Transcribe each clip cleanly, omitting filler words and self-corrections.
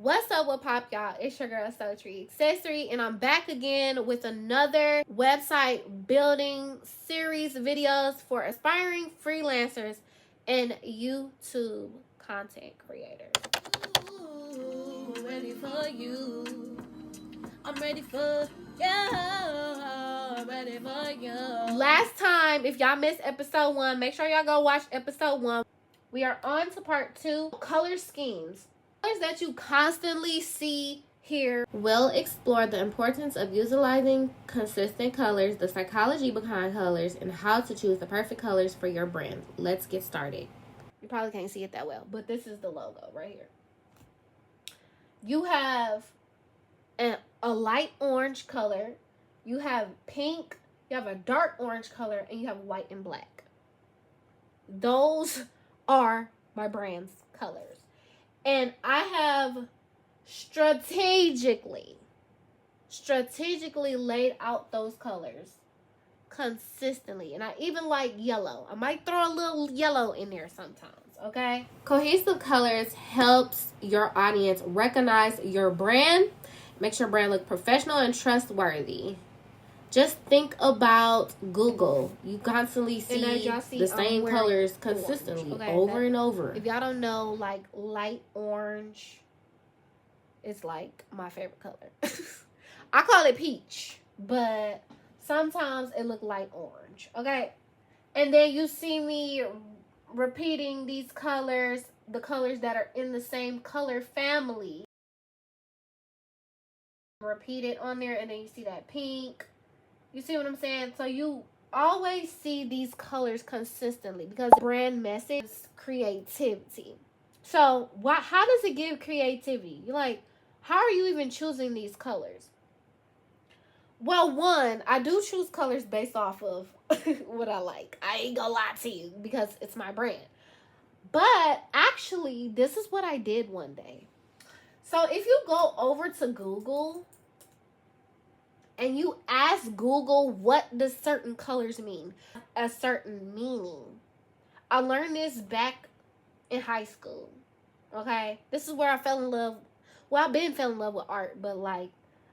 What's up with pop, y'all? It's your girl Sultri Accessori, and I'm back again with another website building series videos for aspiring freelancers and YouTube content creators. Ooh, ready for you. I'm ready for you. I'm ready for you. Last time, if y'all missed episode 1, make sure y'all go watch episode 1. We are on to part 2, color schemes. Colors that you constantly see here. We'll explore the importance of utilizing consistent colors, the psychology behind colors, and how to choose the perfect colors for your brand. Let's get started. You probably can't see it that well, but this is the logo right here. You have a light orange color, you have pink, you have a dark orange color, and you have white and black. Those are my brand's colors. And I have strategically laid out those colors consistently. And I even like yellow. I might throw a little yellow in there sometimes, okay? Cohesive colors helps your audience recognize your brand, makes your brand look professional and trustworthy. Just think about Google. You constantly see the same colors consistently, over and over. If y'all don't know, like, light orange is like my favorite color. I call it peach, but sometimes it look light orange, okay? And then you see me repeating these colors, the colors that are in the same color family. Repeat it on there, and then you see that pink. You see what I'm saying? So you always see these colors consistently because brand message is creativity. So how does it give creativity? You're like, how are you even choosing these colors? Well, one, I do choose colors based off of what I like. I ain't gonna lie to you because it's my brand. But actually, this is what I did one day. So if you go over to Google and you ask Google what does certain colors mean, a certain meaning. I learned this back in high school, okay? This is where I fell in love. Well, I've been fell in love with art, but like,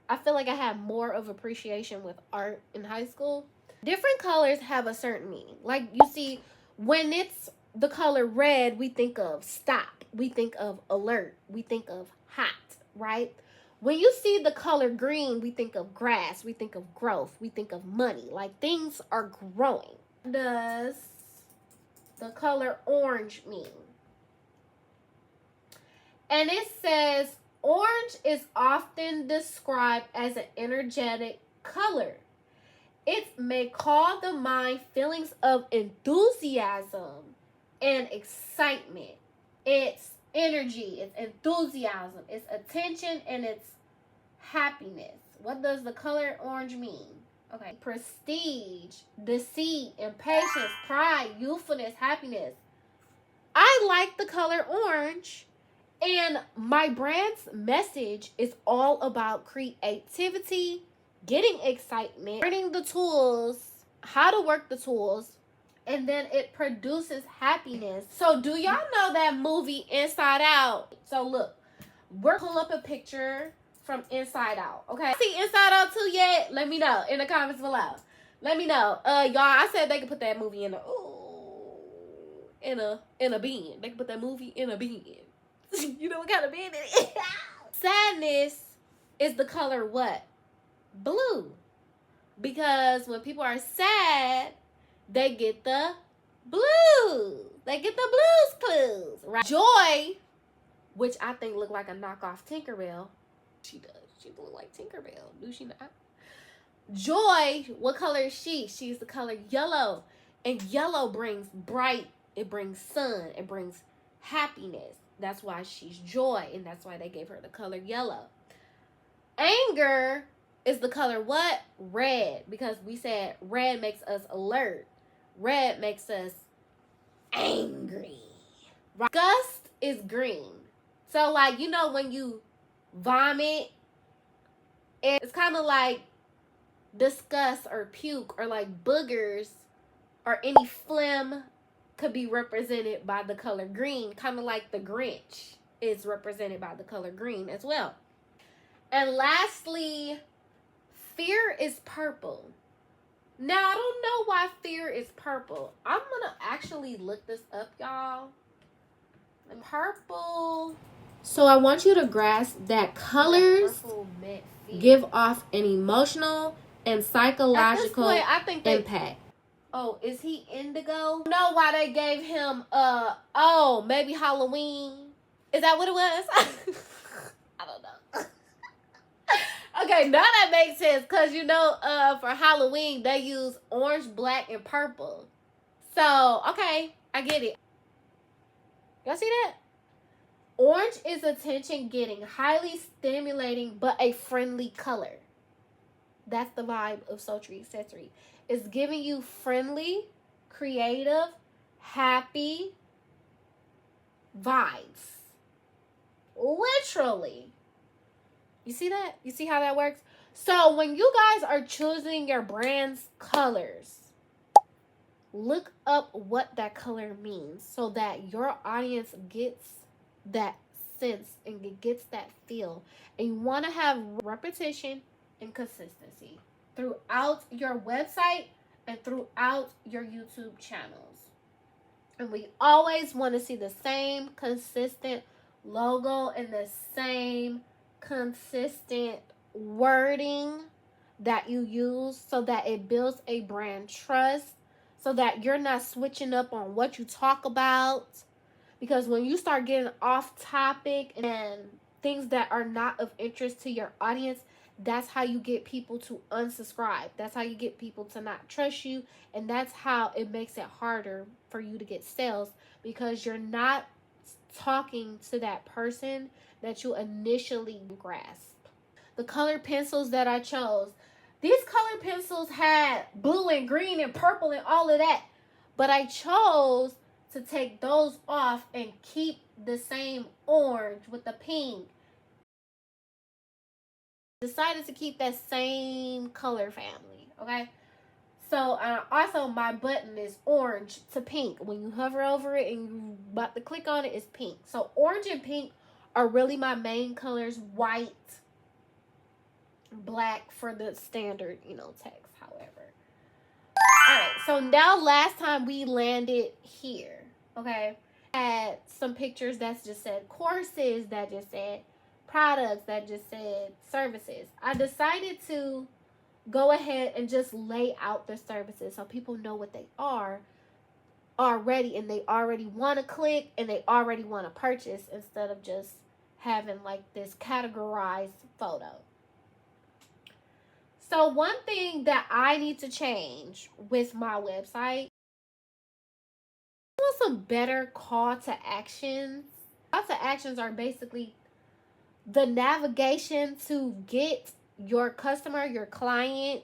I feel like I had more of appreciation with art in high school. Different colors have a certain meaning. Like, you see, when it's the color red, we think of stop. We think of alert. We think of hot, right? When you see the color green, we think of grass, we think of growth, we think of money. Like, things are growing. What does the color orange mean? And it says, orange is often described as an energetic color. It may call the mind feelings of enthusiasm and excitement. It's energy, it's enthusiasm, it's attention, and it's happiness. What does the color orange mean? Okay. Prestige, deceit, impatience, pride, youthfulness, happiness. I like the color orange, and my brand's message is all about creativity, getting excitement, learning the tools, how to work the tools, and then it produces happiness. So do y'all know that movie Inside Out? So look, we're pull up a picture from Inside Out, okay? See Inside Out 2 yet? Let me know in the comments below. Let me know. Y'all, I said they could put that movie in a bin. They could put that movie in a bin. You know what kind of bin it is? Sadness is the color what? Blue. Because when people are sad, they get the blues. They get the blues clues, right? Joy, which I think look like a knockoff Tinkerbell. She does. She look like Tinkerbell. Do she not? Joy, what color is she? She's the color yellow. And yellow brings bright. It brings sun. It brings happiness. That's why she's joy. And that's why they gave her the color yellow. Anger is the color what? Red. Because we said red makes us alert. Red makes us angry. Right? Disgust is green. So, like, you know when you vomit, it's kind of like disgust or puke or like boogers or any phlegm could be represented by the color green, kind of like the Grinch is represented by the color green as well. And lastly, fear is purple. Now, I don't know why fear is purple. I'm going to actually look this up, y'all. Purple. So I want you to grasp that colors give off an emotional and psychological I think impact. Oh, is he indigo? Know why they gave him maybe Halloween? Is that what it was? I don't know. Okay, now that makes sense, because for Halloween they use orange, black, and purple. So okay, I get it. Y'all see that? Orange is attention getting, highly stimulating, but a friendly color. That's the vibe of Sultri Accessori. It's giving you friendly, creative, happy vibes. Literally. You see that? You see how that works? So when you guys are choosing your brand's colors, look up what that color means so that your audience gets that sense and gets that feel. And you want to have repetition and consistency throughout your website and throughout your YouTube channels. And we always want to see the same consistent logo and the same consistent wording that you use, so that it builds a brand trust, so that you're not switching up on what you talk about. Because when you start getting off topic and things that are not of interest to your audience, that's how you get people to unsubscribe. That's how you get people to not trust you. And that's how it makes it harder for you to get sales, because you're not talking to that person that you initially grasp. The color pencils that I chose, these color pencils had blue and green and purple and all of that, but I chose to take those off and keep the same orange with the pink. Decided to keep that same color family, okay? So also my button is orange to pink. When you hover over it and you about to click on it, it's pink. So orange and pink are really my main colors. White, black for the standard, text, however. All right, so now last time we landed here, okay? Had some pictures that just said courses, that just said products, that just said services. I decided to go ahead and just lay out the services so people know what they are already, and they already want to click and they already want to purchase, instead of just having like this categorized photo. So one thing that I need to change with my website, I want some better call to actions. Call to actions are basically the navigation to get your customer, your client,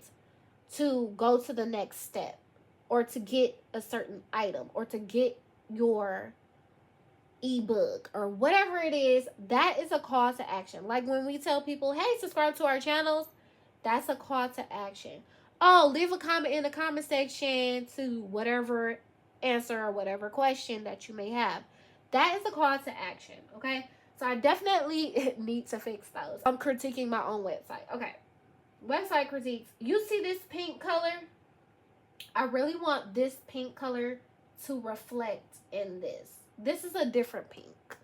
to go to the next step, or to get a certain item, or to get your ebook, or whatever it is. That is a call to action. Like when we tell people, hey, subscribe to our channels, that's a call to action. Oh, leave a comment in the comment section to whatever answer or whatever question that you may have. That is a call to action, okay? So I definitely need to fix those. I'm critiquing my own website. Okay, website critiques. You see this pink color? I really want this pink color to reflect in this. This is a different pink.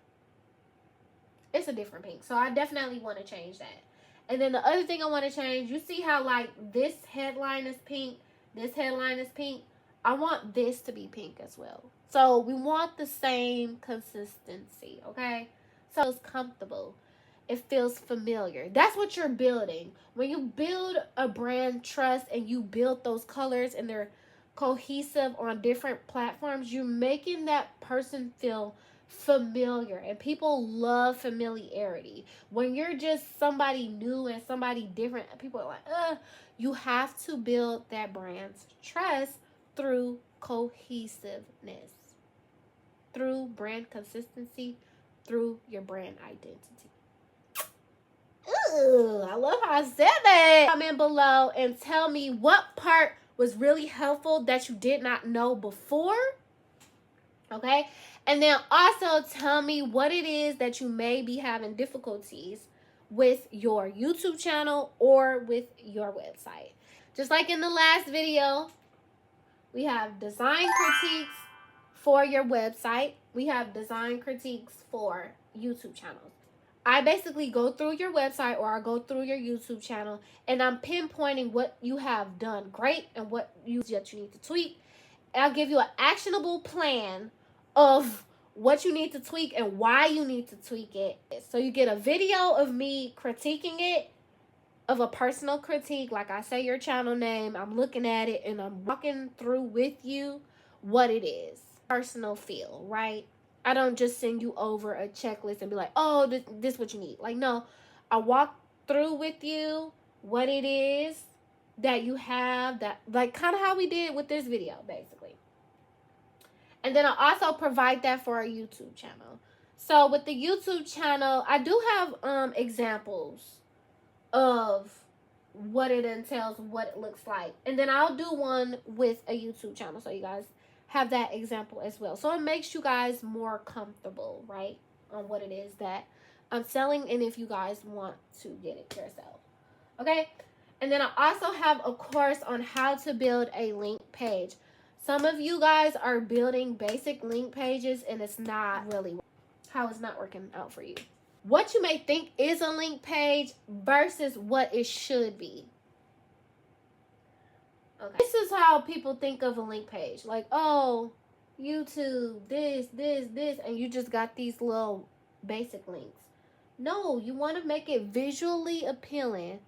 It's a different pink. So I definitely want to change that. And then the other thing I want to change, you see how like this headline is pink, this headline is pink? I want this to be pink as well. So we want the same consistency, okay? So it's comfortable. It feels familiar. That's what you're building. When you build a brand trust and you build those colors and they're cohesive on different platforms, you're making that person feel familiar, and people love familiarity. When you're just somebody new and somebody different, people are like, you have to build that brand's trust through cohesiveness, through brand consistency, through your brand identity. Ooh, I love how I said that. Comment below and tell me what part was really helpful that you did not know before, Okay? And then also tell me what it is that you may be having difficulties with your YouTube channel or with your website. Just like in the last video, we have design critiques for your website. We have design critiques for YouTube channels. I basically go through your website or I go through your YouTube channel and I'm pinpointing what you have done great and what you need to tweak. And I'll give you an actionable plan of what you need to tweak and why you need to tweak it. So you get a video of me critiquing it, of a personal critique. Like I say your channel name, I'm looking at it and I'm walking through with you what it is. Personal feel, right? I don't just send you over a checklist and be like, oh, this what you need. Like, no, I walk through with you what it is that you have, that like kind of how we did with this video, basically. And then I also provide that for our YouTube channel. So with the YouTube channel, I do have examples of what it entails, what it looks like. And then I'll do one with a YouTube channel so you guys have that example as well. So it makes you guys more comfortable, right, on what it is that I'm selling and if you guys want to get it yourself. Okay? And then I also have a course on how to build a link page. Some of you guys are building basic link pages and it's not really how it's not working out for you. What you may think is a link page versus what it should be. Okay. This is how people think of a link page. Like, oh, YouTube, this, and you just got these little basic links. No, you want to make it visually appealing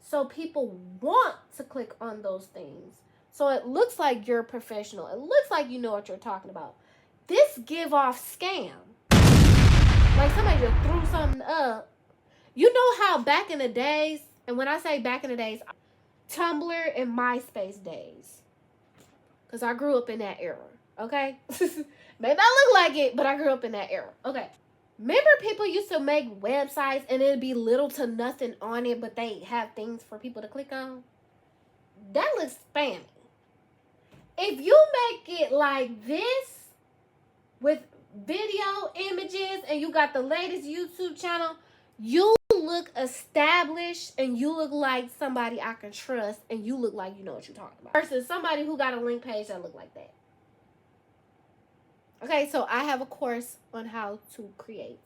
so people want to click on those things. So it looks like you're professional. It looks like you know what you're talking about. This give off scam. Like somebody just threw something up. You know how back in the days, and when I say back in the days, Tumblr and MySpace days. Because I grew up in that era, okay? May not look like it, but I grew up in that era, okay? Remember people used to make websites and it'd be little to nothing on it, but they have things for people to click on? That looks spammy. If you make it like this, with video, images, and you got the latest YouTube channel, you look established and you look like somebody I can trust and you look like you know what you're talking about. Versus somebody who got a link page that look like that. Okay, so I have a course on how to create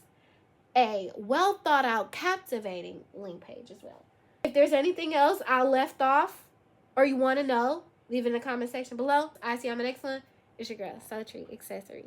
a well thought out, captivating link page as well. If there's anything else I left off or you want to know, leave it in the comment section below. I see I'm an excellent. It's your girl, Sultri Accessori.